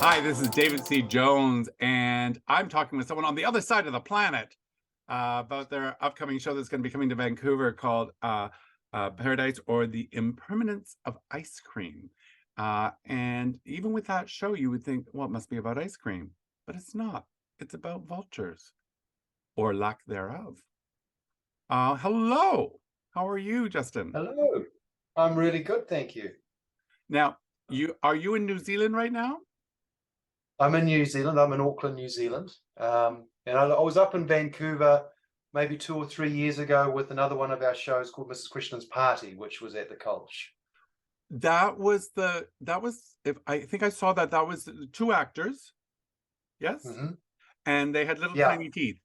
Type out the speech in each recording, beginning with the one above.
Hi, this is David C. Jones, and I'm talking with someone on the other side of the planet about their upcoming show that's going to be coming to Vancouver called Paradise, or the Impermanence of Ice Cream. And even with that show, you would think, well, it must be about ice cream, but it's not. It's about vultures, or lack thereof. Hello. How are you, Justin? Hello. I'm really good, thank you. Now, are you in New Zealand right now? I'm in New Zealand. I'm in Auckland, New Zealand. And I was up in Vancouver maybe 2 or 3 years ago with another one of our shows called Mrs. Christian's Party, which was at the Cultch. If I think I saw that was the two actors, yes? Mm-hmm. And they had little Yeah. tiny teeth.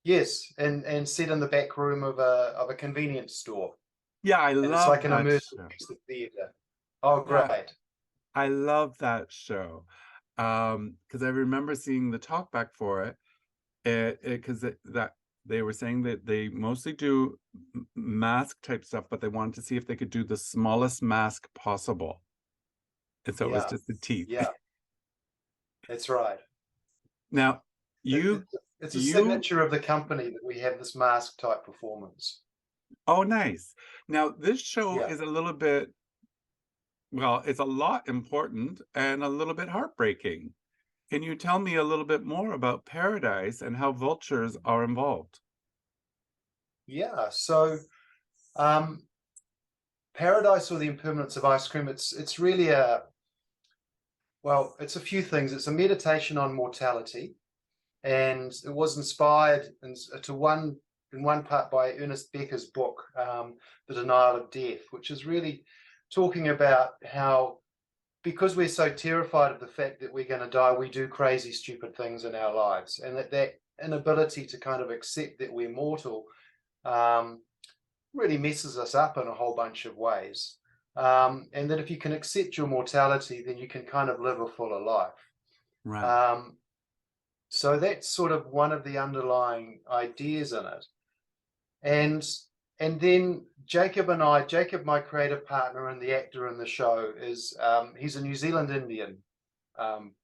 Yes, and set in the back room of a convenience store. Yeah, I And love it's like an that immersive show. piece of theater. Oh, great. Yeah, I love that show. Because I remember seeing the talkback for it, because that they were saying that they mostly do mask type stuff, but they wanted to see if they could do the smallest mask possible. And so it was just the teeth. Yeah, that's right. Now, it's a signature of the company that we have this mask type performance. Oh, nice. Now, this show Yeah. is a little bit, well, it's a lot important and a little bit heartbreaking. Can you tell me a little bit more about Paradise and how vultures are involved? Yeah, so Paradise, or the Impermanence of Ice Cream, it's really it's a few things. It's a meditation on mortality, and it was inspired in one part by Ernest Becker's book, The Denial of Death, which is really talking about how, because we're so terrified of the fact that we're going to die, we do crazy, stupid things in our lives, and that inability to kind of accept that we're mortal really messes us up in a whole bunch of ways. And that if you can accept your mortality, then you can kind of live a fuller life. Right. So that's sort of one of the underlying ideas in it. And then Jacob, my creative partner and the actor in the show, he's a New Zealand Indian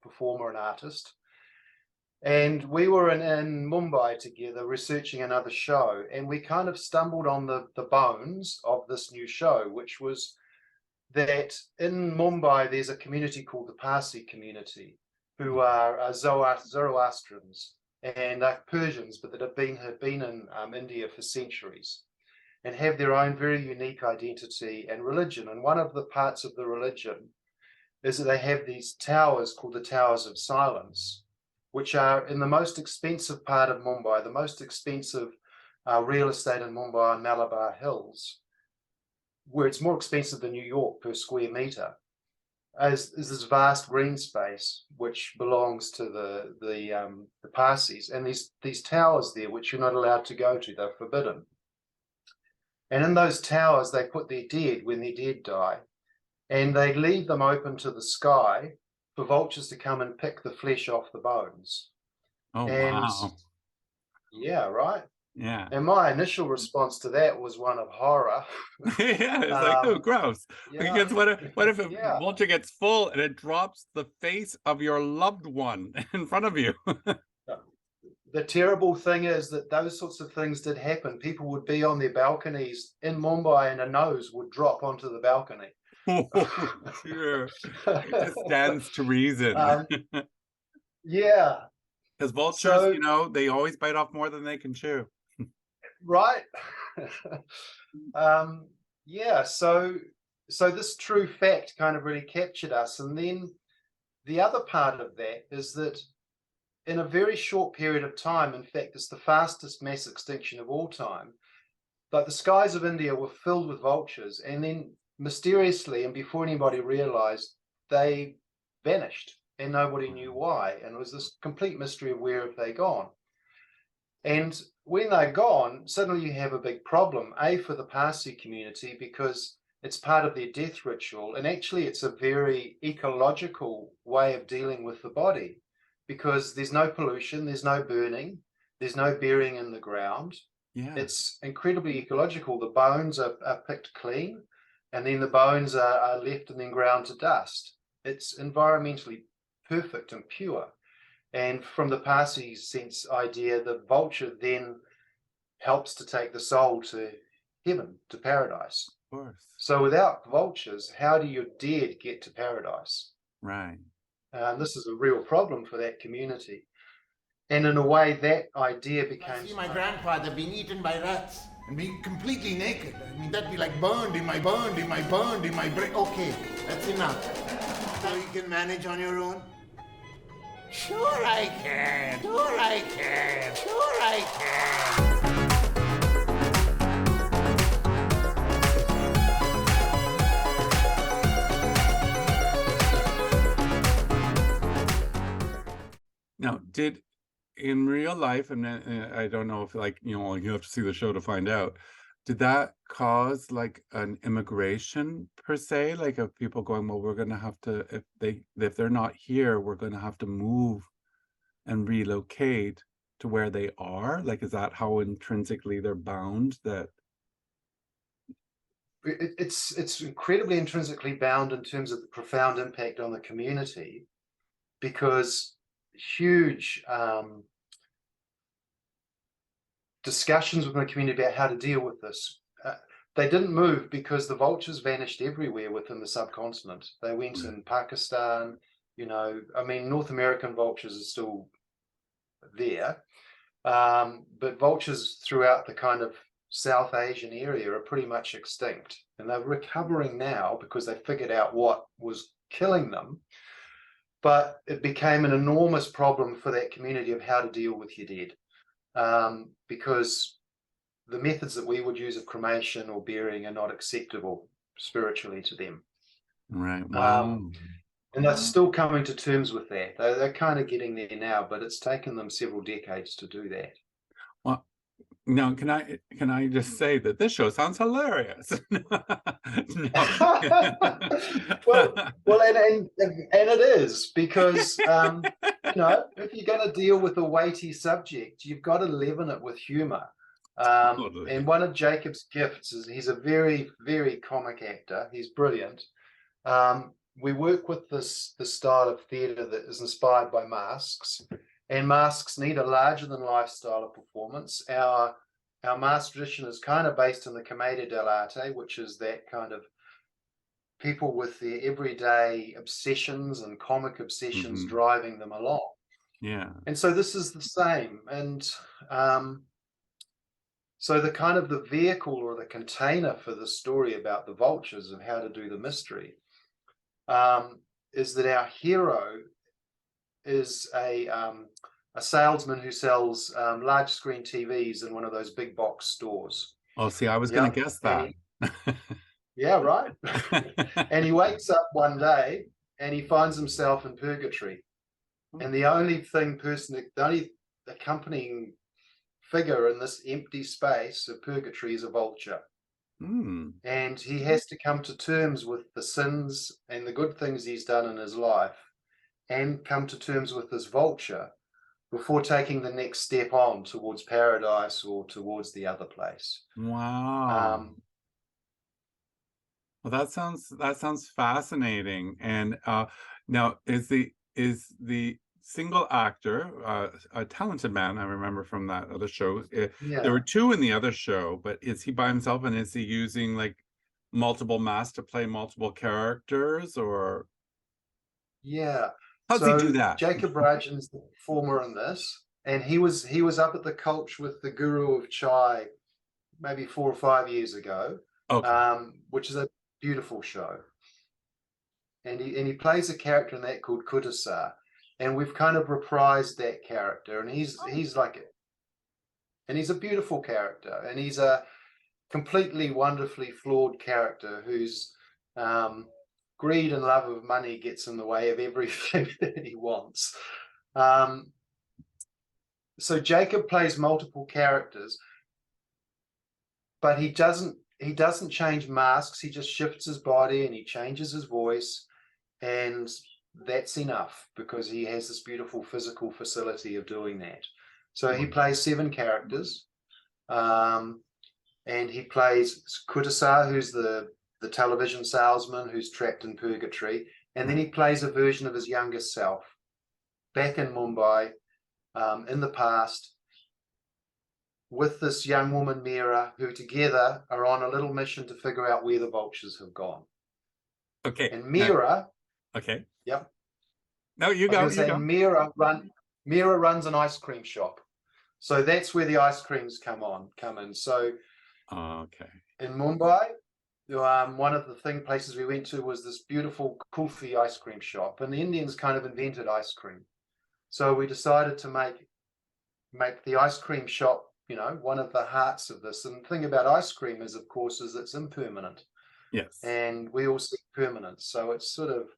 performer and artist. And we were in Mumbai together researching another show, and we kind of stumbled on the bones of this new show, which was that in Mumbai there's a community called the Parsi community, who are Zoroastrians and are Persians, but that have been in India for centuries and have their own very unique identity and religion. And one of the parts of the religion is that they have these towers called the Towers of Silence, which are in the most expensive part of Mumbai, the most expensive real estate in Mumbai on Malabar Hills, where it's more expensive than New York per square meter, is this vast green space which belongs to the Parsis, and these towers there which you're not allowed to go to, they're forbidden. And in those towers they put their dead when their dead die, and they leave them open to the sky for vultures to come and pick the flesh off the bones. Oh, And wow. yeah, right. Yeah. And my initial response to that was one of horror. Yeah, it's like, oh, gross. Yeah, Because what if a yeah. vulture gets full and it drops the face of your loved one in front of you? The terrible thing is that those sorts of things did happen. People would be on their balconies in Mumbai and a nose would drop onto the balcony. Oh, sure. It just stands to reason. Yeah. Because vultures, So, they always bite off more than they can chew. right. Yeah, so this true fact kind of really captured us. And then the other part of that is that in a very short period of time, in fact, it's the fastest mass extinction of all time, but the skies of India were filled with vultures, and then mysteriously, and before anybody realized, they vanished and nobody knew why. And it was this complete mystery of where have they gone. And when they're gone, suddenly you have a big problem, for the Parsi community, because it's part of their death ritual. And actually, it's a very ecological way of dealing with the body, because there's no pollution, there's no burning, there's no burying in the ground. Yeah. It's incredibly ecological. The bones are picked clean, and then the bones are left and then ground to dust. It's environmentally perfect and pure. And from the Parsi sense idea, the vulture then helps to take the soul to heaven, to paradise. Of course. So without vultures, how do your dead get to paradise? Right. This is a real problem for that community. And in a way, that idea became... I see my grandfather being eaten by rats and being completely naked. I mean, that'd be like burned in my brain. Okay, that's enough. So you can manage on your own? Sure I can. Sure I can. Sure I can. Now, did in real life, and I don't know if, like, you know, you have to see the show to find out, did that cause like an immigration per se, like of people going, well, we're going to have to, if they're not here, we're going to have to move and relocate to where they are? Like, is that how intrinsically they're bound? That it's incredibly intrinsically bound in terms of the profound impact on the community, because huge discussions within the community about how to deal with this. They didn't move because the vultures vanished everywhere within the subcontinent. They went in Pakistan, you know, I mean, North American vultures are still there, but vultures throughout the kind of South Asian area are pretty much extinct, and they're recovering now because they figured out what was killing them. But it became an enormous problem for that community of how to deal with your dead, because the methods that we would use of cremation or burying are not acceptable spiritually to them. right? Wow. And they're still coming to terms with that. They're kind of getting there now, but it's taken them several decades to do that. Well, now, can I just say that this show sounds hilarious? well, and it is, because you know, if you're going to deal with a weighty subject, you've got to leaven it with humor. Totally. And one of Jacob's gifts is he's a very, very comic actor. He's brilliant. We work with this style of theatre that is inspired by masks, and masks need a larger than life style of performance. Our mask tradition is kind of based on the commedia dell'arte, which is that kind of people with their everyday obsessions and comic obsessions driving them along. Yeah. And so this is the same. And so the kind of the vehicle or the container for the story about the vultures and how to do the mystery is that our hero is a salesman who sells large screen TVs in one of those big box stores. Oh, see, I was going to guess that. Yeah, right. And he wakes up one day and he finds himself in purgatory. And the only accompanying figure in this empty space of purgatory is a vulture. And he has to come to terms with the sins and the good things he's done in his life, and come to terms with this vulture before taking the next step on towards paradise or towards the other place. Wow. Well, that sounds fascinating. And now is the single actor a talented man? I remember from that other show. There were two in the other show, but is he by himself, and is he using like multiple masks to play multiple characters, or? Yeah. How's he do that? Jacob Rajan's the performer in this, and he was up at the Cultch with the Guru of Chai maybe 4 or 5 years ago. Okay. Which is a beautiful show. And he plays a character in that called Cultch, and we've kind of reprised that character, and he's like it. And he's a beautiful character, and he's a completely wonderfully flawed character whose greed and love of money gets in the way of everything that he wants. So Jacob plays multiple characters, but he doesn't change masks. He just shifts his body and he changes his voice, and that's enough because he has this beautiful physical facility of doing that. So he plays 7 characters, and he plays Cultch, who's the television salesman who's trapped in purgatory, and then he plays a version of his younger self, back in Mumbai in the past with this young woman, Mira, who together are on a little mission to figure out where the vultures have gone. Okay. And Mira, okay. yep. No, you I was go. gonna say, You go. Mira runs an ice cream shop. So that's where the ice creams come in. So Okay. in Mumbai, one of the places we went to was this beautiful kulfi ice cream shop, and the Indians kind of invented ice cream. So we decided to make the ice cream shop, one of the hearts of this. And the thing about ice cream is, of course, is it's impermanent. Yes. And we all seek permanence. So it's sort of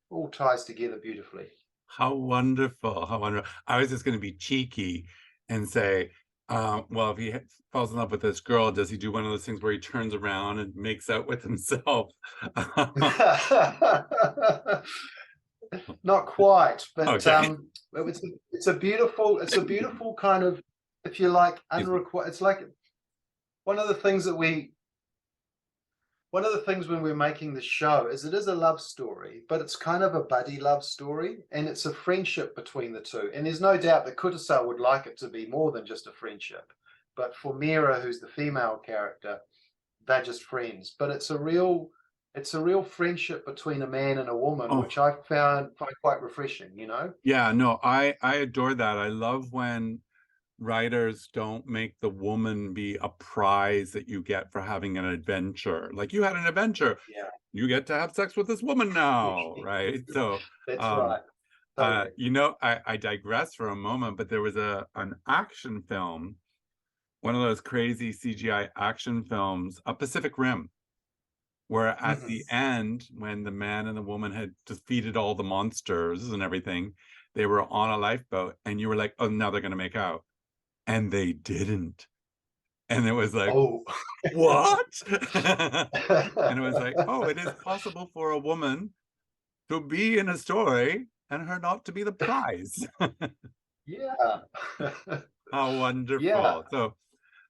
all ties together beautifully. How wonderful. How wonderful. I was just going to be cheeky and say, well, if he falls in love with this girl, does he do one of those things where he turns around and makes out with himself? Not quite, but Okay. it's a beautiful kind of, if you like, unrequited. It's like one of the things when we're making the show is it is a love story, but it's kind of a buddy love story, and it's a friendship between the two. And there's no doubt that Cultch would like it to be more than just a friendship. But for Mira, who's the female character, they're just friends. But it's a real friendship between a man and a woman, which I find quite refreshing, Yeah, no, I adore that. I love when writers don't make the woman be a prize that you get for having an adventure. Like, you had an adventure. Yeah. You get to have sex with this woman now, right? So that's right. Totally. I digress for a moment, but there was an action film, one of those crazy CGI action films, A Pacific Rim, where at the end, when the man and the woman had defeated all the monsters and everything, they were on a lifeboat, and you were like, oh, now they're going to make out. And they didn't. And it was like, what? And it was like, oh, it is possible for a woman to be in a story and her not to be the prize. Yeah. How wonderful. Yeah.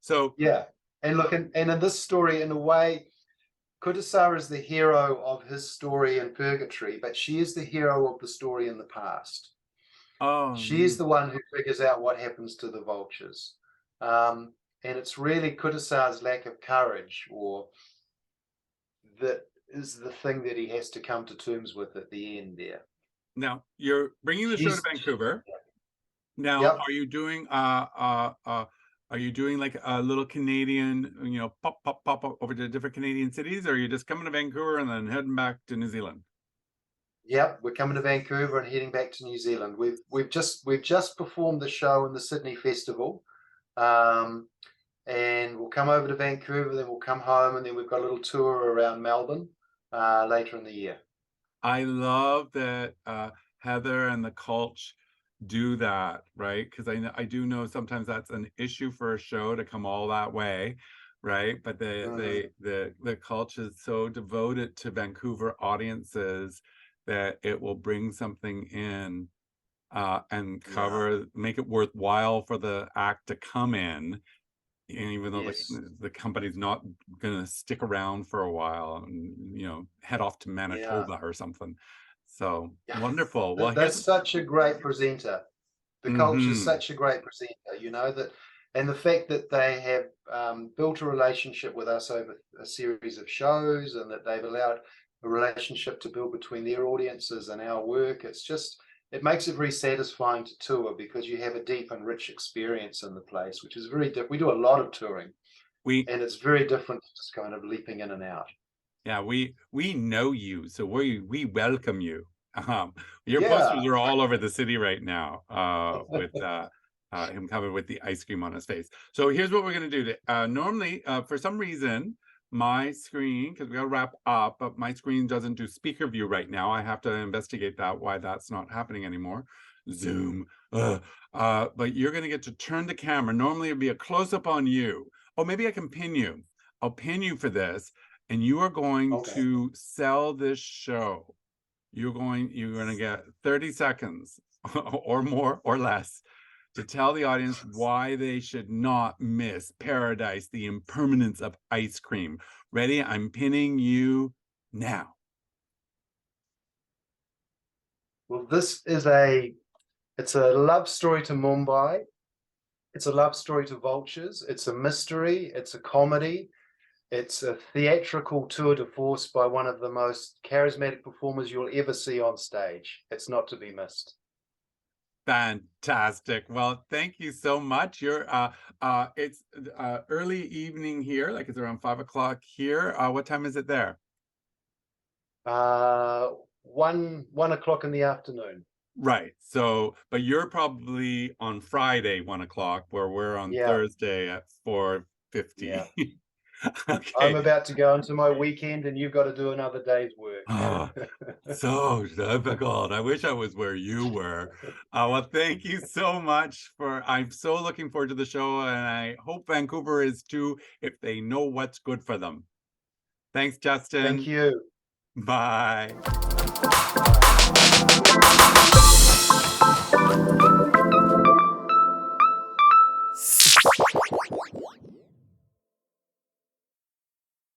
So yeah. And look, and in this story, in a way, Cultch is the hero of his story in purgatory, but she is the hero of the story in the past. She's the one who figures out what happens to the vultures. And it's really Cultch's lack of courage, or that is the thing that he has to come to terms with at the end there. Now, you're bringing the show to Vancouver. Now, Yep. are you doing like a little Canadian, pop over to different Canadian cities, or are you just coming to Vancouver and then heading back to New Zealand? Yep, we're coming to Vancouver and heading back to New Zealand. We've just performed the show in the Sydney Festival, and we'll come over to Vancouver, then we'll come home, and then we've got a little tour around Melbourne later in the year. I love that Heather and the Cultch do that, right? Because I do know sometimes that's an issue for a show to come all that way, right? But the Cultch is so devoted to Vancouver audiences that it will bring something in and make it worthwhile for the act to come in, and even though the company's not going to stick around for a while and head off to Manitoba or something. So wonderful. Well, that's such a great presenter. The Cultch is such a great presenter, that, and the fact that they have built a relationship with us over a series of shows, and that they've allowed a relationship to build between their audiences and our work. It makes it very satisfying to tour, because you have a deep and rich experience in the place, which is very different. We do a lot of touring, and it's very different to just kind of leaping in and out. Yeah, we know you, so we welcome you. Your posters are all over the city right now, with him covered with the ice cream on his face. So here's what we're going to do. Normally, for some reason, my screen, because we got to wrap up, but my screen doesn't do speaker view right now. I have to investigate why that's not happening anymore. Zoom. But you're going to get to turn the camera. Normally it'd be a close-up on you. Oh, maybe I can pin you. I'll pin you for this, and you are going to sell this show. You're going to get 30 seconds or more or less to tell the audience why they should not miss Paradise, the Impermanence of ice cream. Ready? I'm pinning you now. Well, this is a It's a love story to Mumbai. It's a love story to Vultures. It's a mystery. It's a comedy. It's a theatrical tour de force by one of the most charismatic performers you'll ever see on stage. It's not to be missed. Fantastic. Well, thank you so much. It's early evening here, like it's around 5 o'clock here. What time is it there? 1 o'clock in the afternoon. Right. So, but you're probably on Friday, 1 o'clock, where we're on Thursday at 4:50. Yeah. Okay. I'm about to go into my weekend and you've got to do another day's work. Oh, so difficult. I wish I was where you were. Well, thank you so much I'm so looking forward to the show, and I hope Vancouver is too, if they know what's good for them. Thanks, Justin. Thank you. Bye.